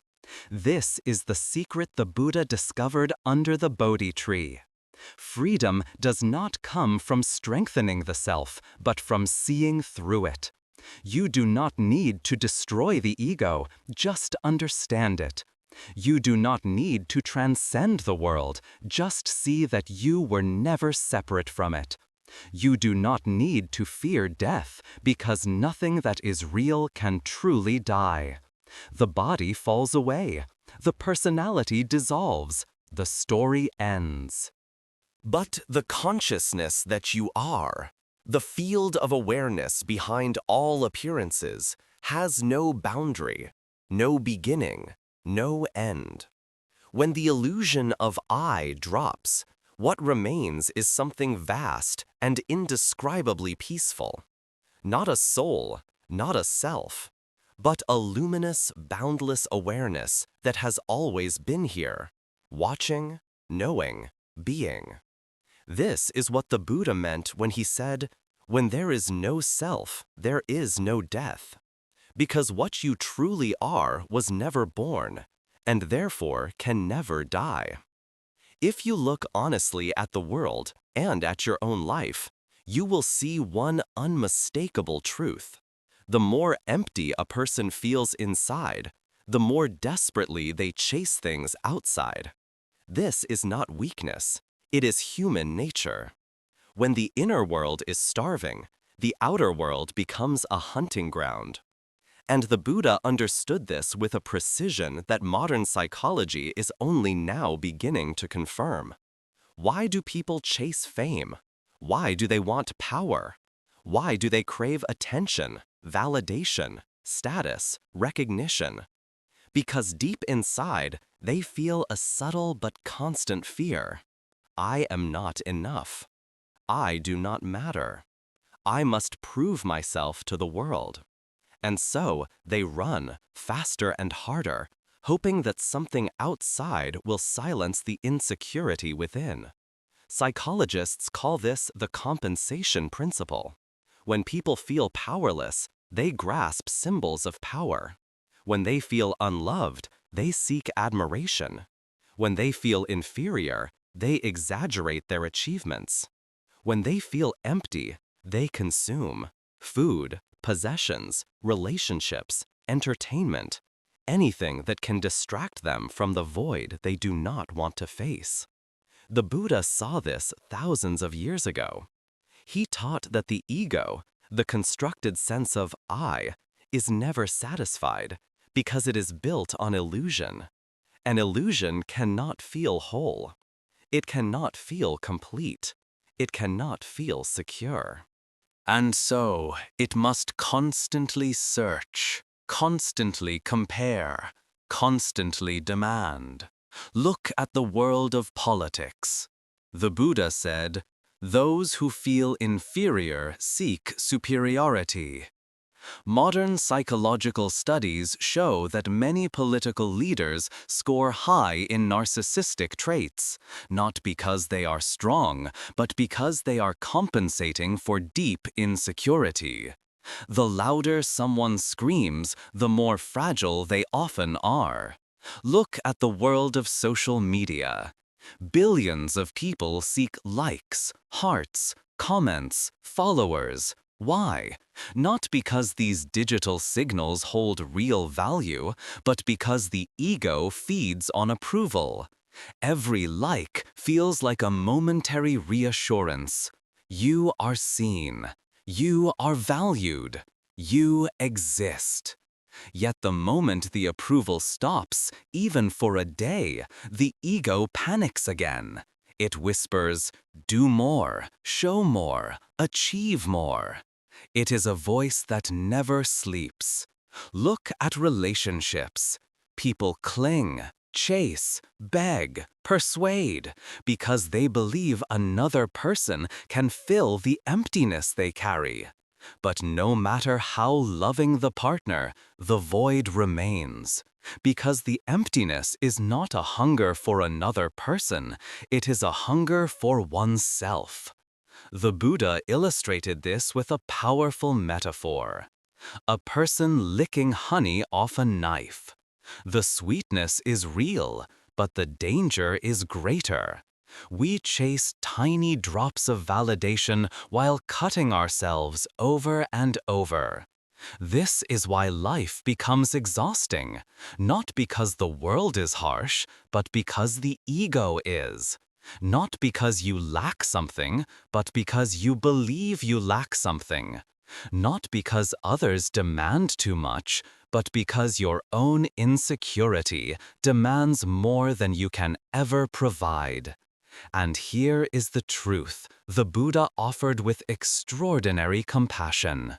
This is the secret the Buddha discovered under the Bodhi tree. Freedom does not come from strengthening the self, but from seeing through it. You do not need to destroy the ego, just understand it. You do not need to transcend the world, just see that you were never separate from it. You do not need to fear death, because nothing that is real can truly die. The body falls away. The personality dissolves. The story ends. But the consciousness that you are, the field of awareness behind all appearances, has no boundary, no beginning, no end. When the illusion of I drops, what remains is something vast and indescribably peaceful. Not a soul, not a self, but a luminous, boundless awareness that has always been here, watching, knowing, being. This is what the Buddha meant when he said, "When there is no self, there is no death." Because what you truly are was never born, and therefore can never die. If you look honestly at the world and at your own life, you will see one unmistakable truth. The more empty a person feels inside, the more desperately they chase things outside. This is not weakness, it is human nature. When the inner world is starving, the outer world becomes a hunting ground. And the Buddha understood this with a precision that modern psychology is only now beginning to confirm. Why do people chase fame? Why do they want power? Why do they crave attention, validation, status, recognition? Because deep inside, they feel a subtle but constant fear. I am not enough. I do not matter. I must prove myself to the world. And so they run faster and harder, hoping that something outside will silence the insecurity within. Psychologists call this the compensation principle. When people feel powerless, they grasp symbols of power. When they feel unloved, they seek admiration. When they feel inferior, they exaggerate their achievements. When they feel empty, they consume food, possessions, relationships, entertainment, anything that can distract them from the void they do not want to face. The Buddha saw this thousands of years ago. He taught that the ego, the constructed sense of I, is never satisfied because it is built on illusion. An illusion cannot feel whole. It cannot feel complete. It cannot feel secure. And so, it must constantly search, constantly compare, constantly demand. Look at the world of politics. The Buddha said, "Those who feel inferior seek superiority." Modern psychological studies show that many political leaders score high in narcissistic traits, not because they are strong, but because they are compensating for deep insecurity. The louder someone screams, the more fragile they often are. Look at the world of social media. Billions of people seek likes, hearts, comments, followers. Why? Not because these digital signals hold real value, but because the ego feeds on approval. Every like feels like a momentary reassurance. You are seen. You are valued. You exist. Yet the moment the approval stops, even for a day, the ego panics again. It whispers, do more, show more, achieve more. It is a voice that never sleeps. Look at relationships. People cling, chase, beg, persuade, because they believe another person can fill the emptiness they carry. But no matter how loving the partner, the void remains. Because the emptiness is not a hunger for another person, it is a hunger for oneself. The Buddha illustrated this with a powerful metaphor. A person licking honey off a knife. The sweetness is real, but the danger is greater. We chase tiny drops of validation while cutting ourselves over and over. This is why life becomes exhausting, not because the world is harsh, but because the ego is. Not because you lack something, but because you believe you lack something. Not because others demand too much, but because your own insecurity demands more than you can ever provide. And here is the truth the Buddha offered with extraordinary compassion.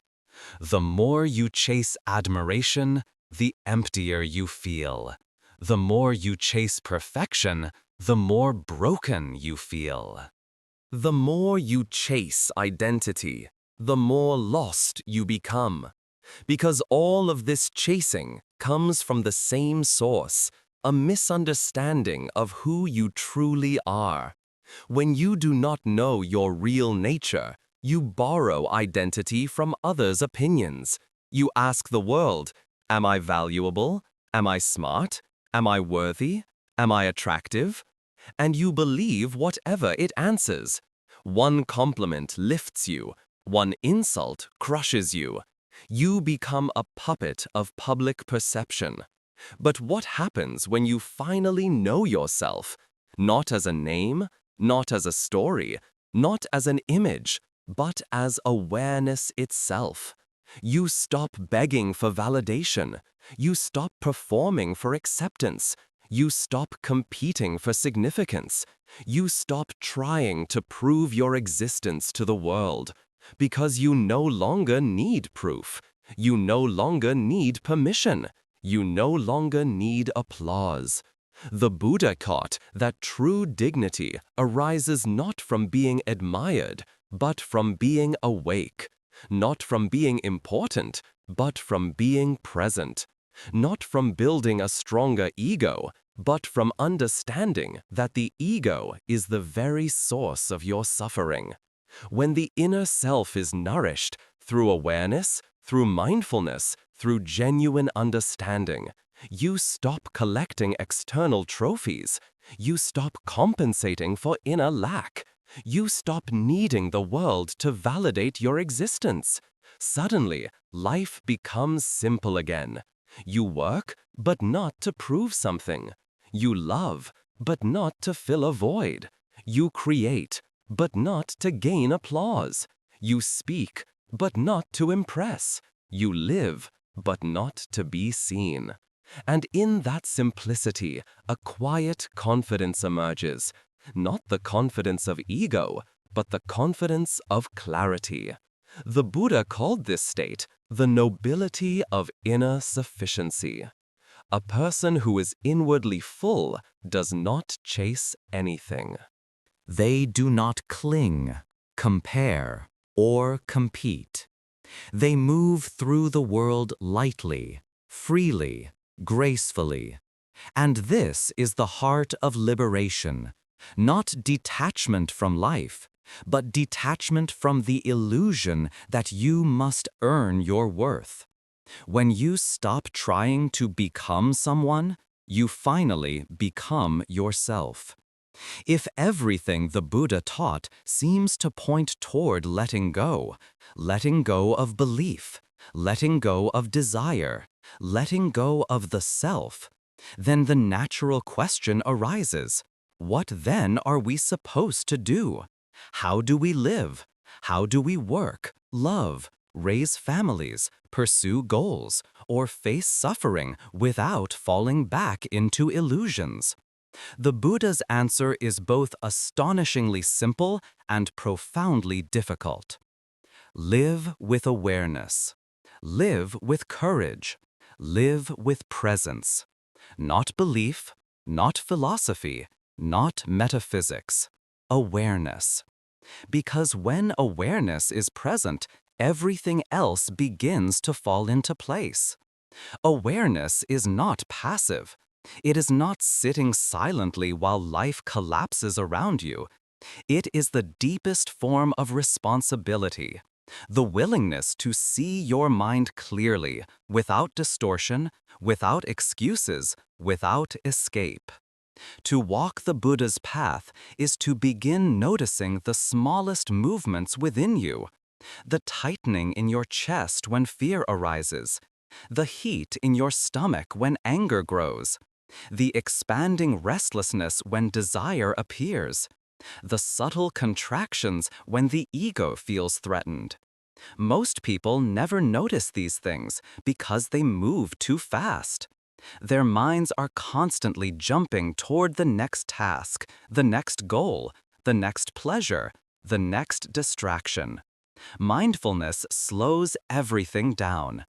The more you chase admiration, the emptier you feel. The more you chase perfection, the more broken you feel. The more you chase identity, the more lost you become. Because all of this chasing comes from the same source, a misunderstanding of who you truly are. When you do not know your real nature, you borrow identity from others' opinions. You ask the world, am I valuable? Am I smart? Am I worthy? Am I attractive? And you believe whatever it answers. One compliment lifts you, one insult crushes you. You become a puppet of public perception. But what happens when you finally know yourself? Not as a name, not as a story, not as an image, but as awareness itself. You stop begging for validation. You stop performing for acceptance. You stop competing for significance. You stop trying to prove your existence to the world. Because you no longer need proof. You no longer need permission. You no longer need applause. The Buddha taught that true dignity arises not from being admired, but from being awake. Not from being important, but from being present. Not from building a stronger ego, but from understanding that the ego is the very source of your suffering. When the inner self is nourished through awareness, through mindfulness, through genuine understanding, you stop collecting external trophies. You stop compensating for inner lack. You stop needing the world to validate your existence. Suddenly, life becomes simple again. You work, but not to prove something. You love, but not to fill a void. You create, but not to gain applause. You speak, but not to impress. You live, but not to be seen. And in that simplicity, a quiet confidence emerges. Not the confidence of ego, but the confidence of clarity. The Buddha called this state the nobility of inner sufficiency. A person who is inwardly full does not chase anything. They do not cling, compare, or compete. They move through the world lightly, freely, gracefully. And this is the heart of liberation, not detachment from life, but detachment from the illusion that you must earn your worth. When you stop trying to become someone, you finally become yourself. If everything the Buddha taught seems to point toward letting go of belief, letting go of desire, letting go of the self, then the natural question arises, what then are we supposed to do? How do we live? How do we work, love, raise families, pursue goals, or face suffering without falling back into illusions? The Buddha's answer is both astonishingly simple and profoundly difficult. Live with awareness. Live with courage. Live with presence. Not belief, not philosophy, not metaphysics. Awareness. Because when awareness is present, everything else begins to fall into place. Awareness is not passive. It is not sitting silently while life collapses around you. It is the deepest form of responsibility, the willingness to see your mind clearly, without distortion, without excuses, without escape. To walk the Buddha's path is to begin noticing the smallest movements within you, the tightening in your chest when fear arises, the heat in your stomach when anger grows, the expanding restlessness when desire appears, the subtle contractions when the ego feels threatened. Most people never notice these things because they move too fast. Their minds are constantly jumping toward the next task, the next goal, the next pleasure, the next distraction. Mindfulness slows everything down.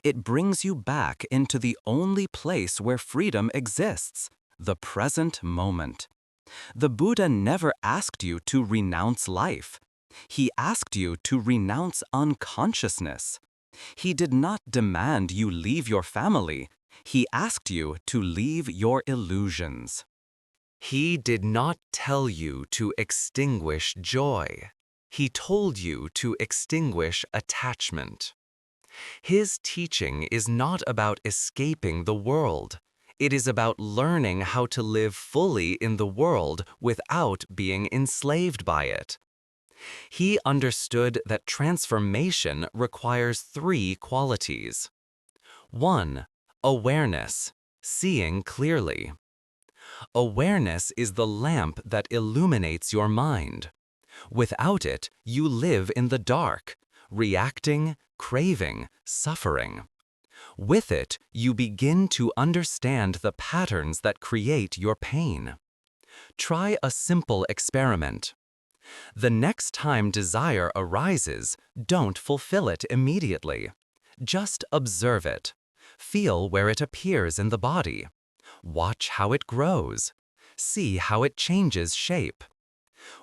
It brings you back into the only place where freedom exists, the present moment. The Buddha never asked you to renounce life. He asked you to renounce unconsciousness. He did not demand you leave your family. He asked you to leave your illusions. He did not tell you to extinguish joy. He told you to extinguish attachment. His teaching is not about escaping the world. It is about learning how to live fully in the world without being enslaved by it. He understood that transformation requires three qualities. 1. Awareness, seeing clearly. Awareness is the lamp that illuminates your mind. Without it, you live in the dark, reacting, craving, suffering. With it, you begin to understand the patterns that create your pain. Try a simple experiment. The next time desire arises, don't fulfill it immediately. Just observe it. Feel where it appears in the body. Watch how it grows. See how it changes shape.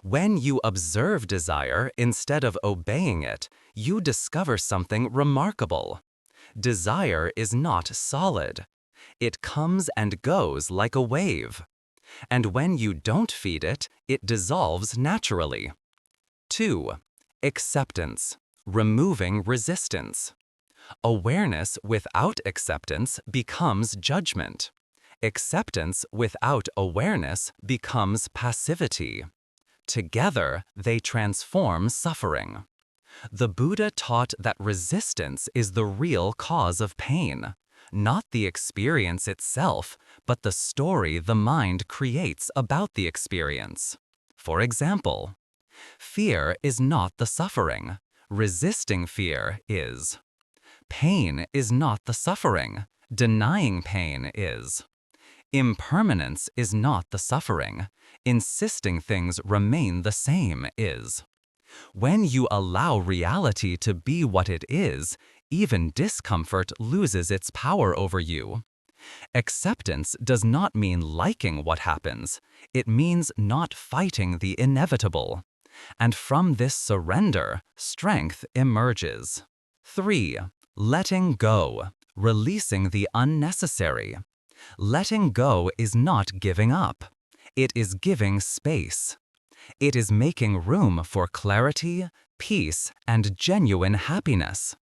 When you observe desire instead of obeying it, you discover something remarkable. Desire is not solid. It comes and goes like a wave. And when you don't feed it, it dissolves naturally. 2. Acceptance, removing resistance. Awareness without acceptance becomes judgment. Acceptance without awareness becomes passivity. Together, they transform suffering. The Buddha taught that resistance is the real cause of pain, not the experience itself, but the story the mind creates about the experience. For example, fear is not the suffering. Resisting fear is. Pain is not the suffering. Denying pain is. Impermanence is not the suffering. Insisting things remain the same is. When you allow reality to be what it is, even discomfort loses its power over you. Acceptance does not mean liking what happens. It means not fighting the inevitable. And from this surrender, strength emerges. 3. Letting go, releasing the unnecessary. Letting go is not giving up. It is giving space. It is making room for clarity, peace, and genuine happiness.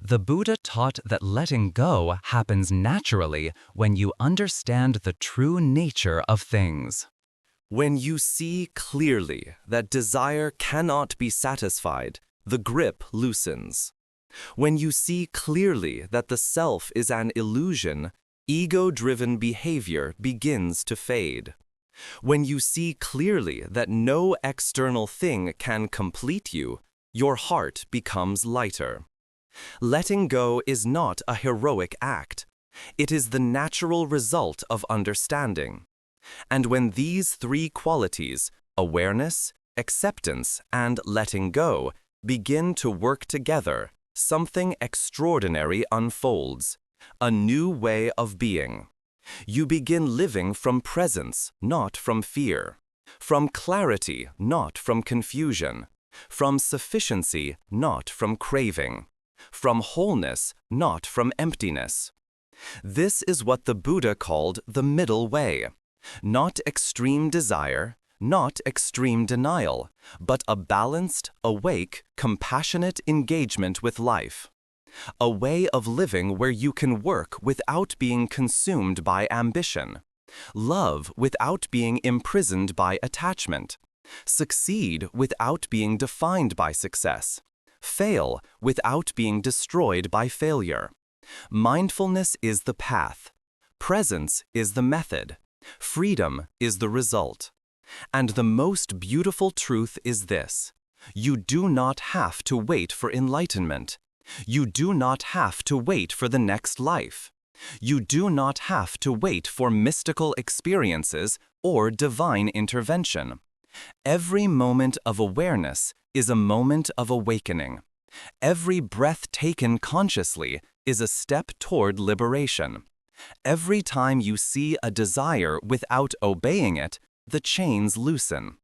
The Buddha taught that letting go happens naturally when you understand the true nature of things. When you see clearly that desire cannot be satisfied, the grip loosens. When you see clearly that the self is an illusion, ego-driven behavior begins to fade. When you see clearly that no external thing can complete you, your heart becomes lighter. Letting go is not a heroic act. It is the natural result of understanding. And when these three qualities, awareness, acceptance, and letting go, begin to work together, something extraordinary unfolds, a new way of being. You begin living from presence, not from fear, from clarity, not from confusion, from sufficiency, not from craving, from wholeness, not from emptiness. This is what the Buddha called the middle way, not extreme desire, not extreme denial, but a balanced, awake, compassionate engagement with life. A way of living where you can work without being consumed by ambition, love without being imprisoned by attachment, succeed without being defined by success, fail without being destroyed by failure. Mindfulness is the path. Presence is the method. Freedom is the result. And the most beautiful truth is this: you do not have to wait for enlightenment. You do not have to wait for the next life. You do not have to wait for mystical experiences or divine intervention. Every moment of awareness is a moment of awakening. Every breath taken consciously is a step toward liberation. Every time you see a desire without obeying it, the chains loosen.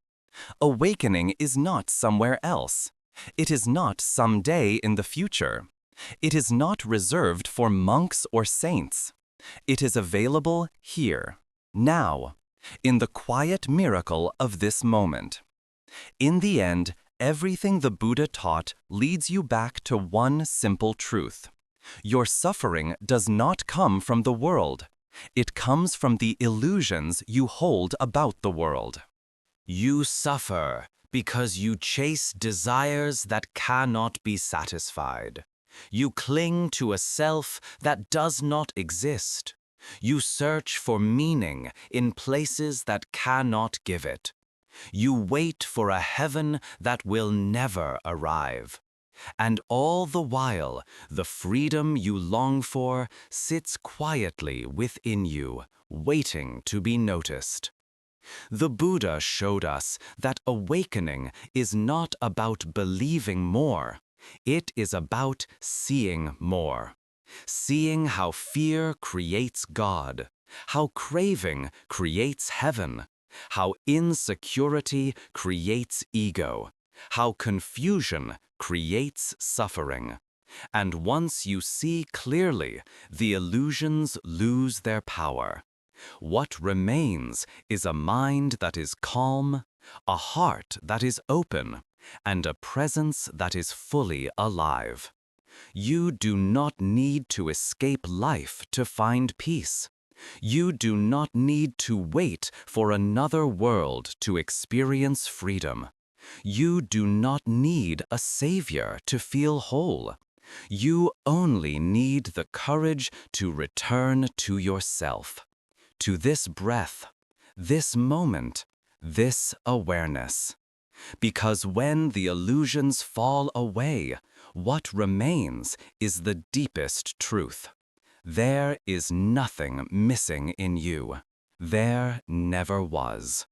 Awakening is not somewhere else. It is not someday in the future. It is not reserved for monks or saints. It is available here, now, in the quiet miracle of this moment. In the end, everything the Buddha taught leads you back to one simple truth. Your suffering does not come from the world. It comes from the illusions you hold about the world. You suffer because you chase desires that cannot be satisfied. You cling to a self that does not exist. You search for meaning in places that cannot give it. You wait for a heaven that will never arrive. And all the while, the freedom you long for sits quietly within you, waiting to be noticed. The Buddha showed us that awakening is not about believing more. It is about seeing more. Seeing how fear creates God, how craving creates heaven, how insecurity creates ego, how confusion creates suffering. And once you see clearly, the illusions lose their power. What remains is a mind that is calm, a heart that is open, and a presence that is fully alive. You do not need to escape life to find peace. You do not need to wait for another world to experience freedom. You do not need a savior to feel whole. You only need the courage to return to yourself, to this breath, this moment, this awareness. Because when the illusions fall away, what remains is the deepest truth. There is nothing missing in you. There never was.